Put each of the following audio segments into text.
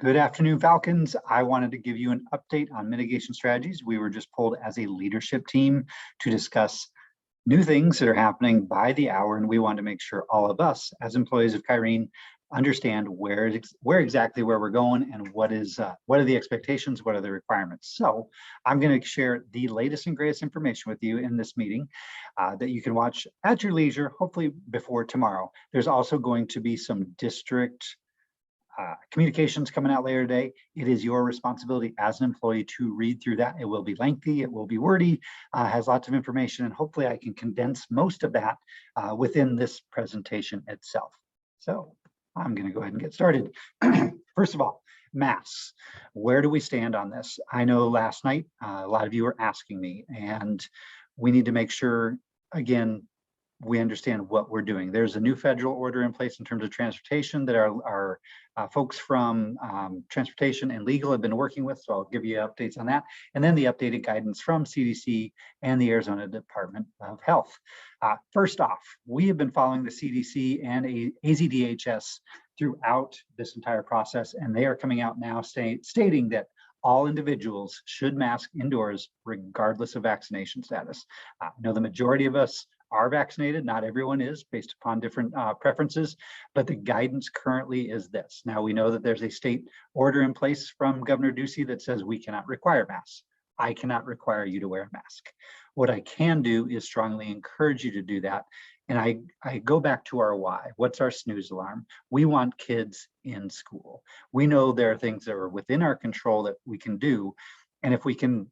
Good afternoon, Falcons. I wanted to give you an update on mitigation strategies. We were just pulled as a leadership team to discuss new things that are happening by the hour, and we want to make sure all of us as employees of Kyrene understand where exactly we're going and what are the expectations, what are the requirements. So I'm going to share the latest and greatest information with you in this meeting that you can watch at your leisure, hopefully before tomorrow. There's also going to be some district communications coming out later today. It is your responsibility as an employee to read through that. It will be lengthy, it will be wordy, has lots of information, and hopefully I can condense most of that within this presentation itself. So I'm going to go ahead and get started. First of all, masks. Where do we stand on this? I know last night a lot of you were asking me, and we need to make sure, again, we understand what we're doing. There's a new federal order in place in terms of transportation that our folks from transportation and legal have been working with, so I'll give you updates on that. And then the updated guidance from CDC and the Arizona Department of Health. First off, we have been following the CDC and AZDHS throughout this entire process, and they are coming out now stating that all individuals should mask indoors regardless of vaccination status. I know the majority of us are vaccinated. Not everyone is, based upon different preferences, but the guidance currently is this. Now we know that there's a state order in place from Governor Ducey that says we cannot require masks. I cannot require you to wear a mask. What I can do is strongly encourage you to do that. And I go back to our why. What's our snooze alarm? We want kids in school. We know there are things that are within our control that we can do. And if we can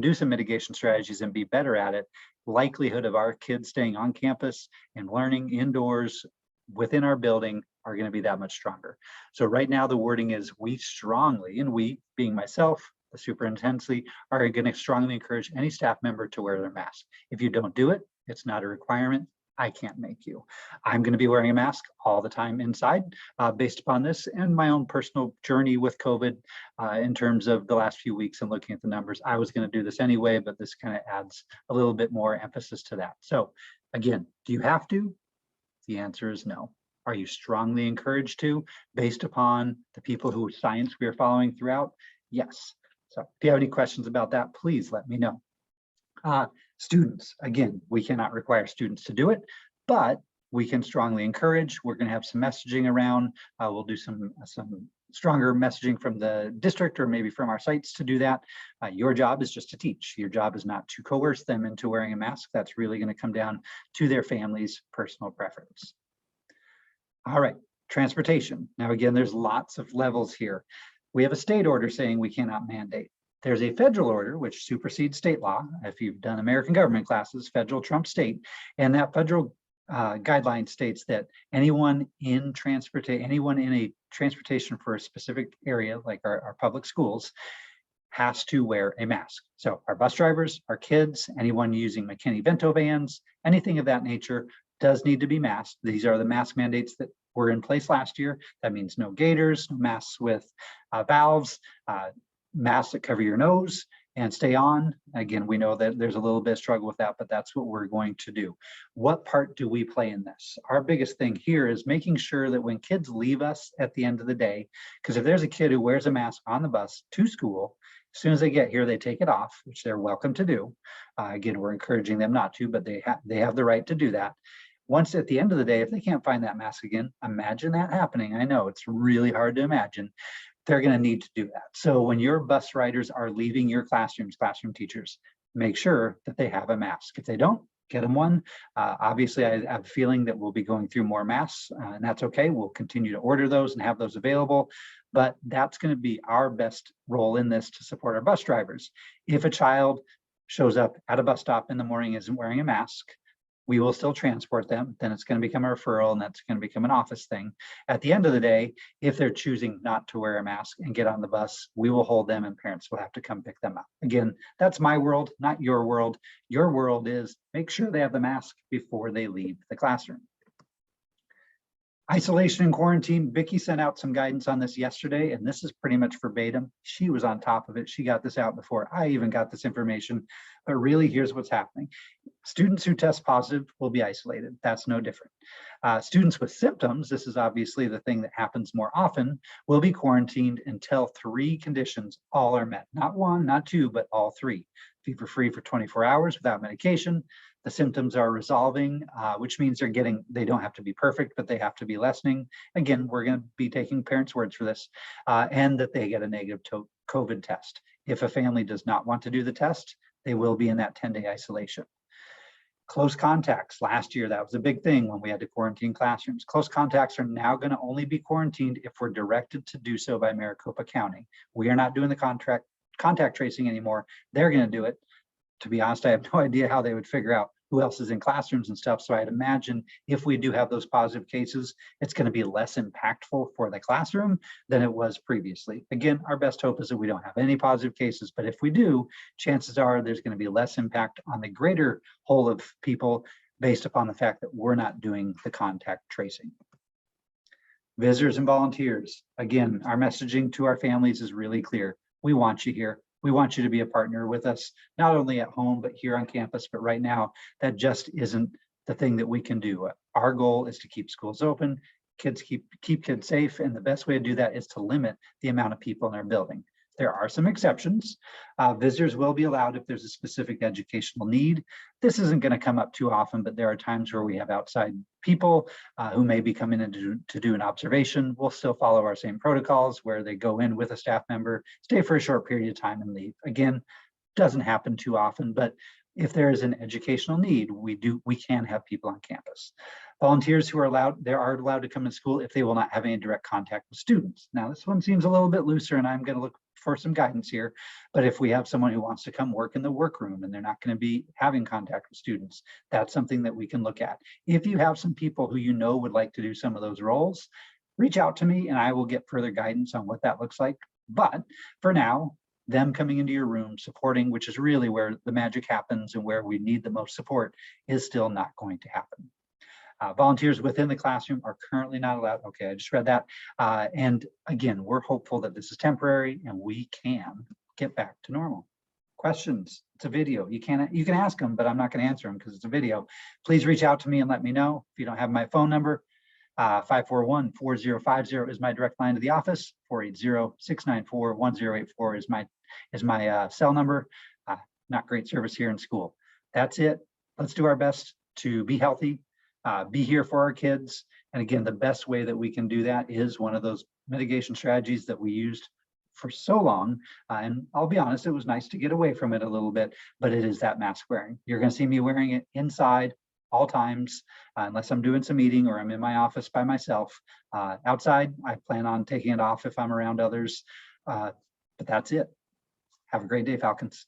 do some mitigation strategies and be better at it, likelihood of our kids staying on campus and learning indoors within our building are going to be that much stronger. So right now the wording is we strongly, and we being myself, the superintendent, are going to strongly encourage any staff member to wear their mask. If you don't do it, it's not a requirement. I can't make you. I'm going to be wearing a mask all the time inside based upon this and my own personal journey with COVID in terms of the last few weeks and looking at the numbers. I was going to do this anyway, but this kind of adds a little bit more emphasis to that. So again, do you have to? The answer is no. Are you strongly encouraged to based upon the people whose science we are following throughout? Yes. So if you have any questions about that, please let me know. Students, again, we cannot require students to do it, but we can strongly encourage. We're going to have some messaging around. We'll do some stronger messaging from the district or maybe from our sites to do that. Your job is just to teach. Your job is not to coerce them into wearing a mask. That's really going to come down to their family's personal preference. All right, transportation. Now, again, there's lots of levels here. We have a state order saying we cannot mandate. There's a federal order which supersedes state law. If you've done American government classes, federal trumps state, and that federal guideline states that anyone in a transportation for a specific area, like our public schools, has to wear a mask. So our bus drivers, our kids, anyone using McKinney-Vento vans, anything of that nature does need to be masked. These are the mask mandates that were in place last year. That means no gaiters, no masks with valves, masks that cover your nose and stay on. Again, we know that there's a little bit of struggle with that, but that's what we're going to do. What part do we play in this? Our biggest thing here is making sure that when kids leave us at the end of the day, because if there's a kid who wears a mask on the bus to school, as soon as they get here, they take it off, which they're welcome to do. Again, we're encouraging them not to, but they have the right to do that. Once at the end of the day, if they can't find that mask again, imagine that happening. I know it's really hard to imagine. They're going to need to do that. So when your bus riders are leaving your classrooms, classroom teachers, make sure that they have a mask. If they don't, get them one. Obviously, I have a feeling that we'll be going through more masks, and that's okay. We'll continue to order those and have those available, but that's going to be our best role in this to support our bus drivers. If a child shows up at a bus stop in the morning, isn't wearing a mask, we will still transport them. Then it's going to become a referral, and that's going to become an office thing. At the end of the day, if they're choosing not to wear a mask and get on the bus, we will hold them and parents will have to come pick them up. Again, that's my world, not your world. Your world is make sure they have the mask before they leave the classroom. Isolation and quarantine. Vicki sent out some guidance on this yesterday, and this is pretty much verbatim. She was on top of it. She got this out before I even got this information. But really, here's what's happening. Students who test positive will be isolated. That's no different. Students with symptoms, this is obviously the thing that happens more often, will be quarantined until 3 conditions all are met. Not 1, not 2, but all 3. Fever-free for 24 hours without medication. The symptoms are resolving, which means they don't have to be perfect, but they have to be lessening. Again, we're going to be taking parents' words for this, and that they get a negative COVID test. If a family does not want to do the test, they will be in that 10-day isolation. Close contacts. Last year, that was a big thing when we had to quarantine classrooms. Close contacts are now going to only be quarantined if we're directed to do so by Maricopa County. We are not doing the contact tracing anymore. They're going to do it. To be honest, I have no idea how they would figure out who else is in classrooms and stuff. So I'd imagine if we do have those positive cases, it's going to be less impactful for the classroom than it was previously. Again, our best hope is that we don't have any positive cases, but if we do, chances are there's going to be less impact on the greater whole of people based upon the fact that we're not doing the contact tracing. Visitors and volunteers. Again, our messaging to our families is really clear. We want you here. We want you to be a partner with us, not only at home, but here on campus. But right now, that just isn't the thing that we can do. Our goal is to keep schools open, keep kids safe. And the best way to do that is to limit the amount of people in our building. There are some exceptions. Visitors will be allowed if there's a specific educational need. This isn't going to come up too often, but there are times where we have outside people who may be coming in to do an observation. We'll still follow our same protocols where they go in with a staff member, stay for a short period of time and leave. Again, doesn't happen too often, but if there is an educational need, we can have people on campus. Volunteers who are allowed to come to school if they will not have any direct contact with students. Now, this one seems a little bit looser, and I'm going to look for some guidance here. But if we have someone who wants to come work in the workroom and they're not going to be having contact with students, that's something that we can look at. If you have some people who you know would like to do some of those roles, reach out to me and I will get further guidance on what that looks like. But for now, them coming into your room, supporting, which is really where the magic happens and where we need the most support, is still not going to happen. Volunteers within the classroom are currently not allowed. Okay, I just read that. And again, we're hopeful that this is temporary and we can get back to normal. Questions? It's a video. You can ask them, but I'm not going to answer them because it's a video. Please reach out to me and let me know. If you don't have my phone number, 541-4050 is my direct line to the office. 480-694-1084 is my cell number. Not great service here in school. That's it. Let's do our best to be healthy, be here for our kids. And again, the best way that we can do that is one of those mitigation strategies that we used for so long. And I'll be honest, it was nice to get away from it a little bit, but it is that mask wearing. You're going to see me wearing it inside all times, unless I'm doing some meeting or I'm in my office by myself. Outside, I plan on taking it off if I'm around others, but that's it. Have a great day, Falcons.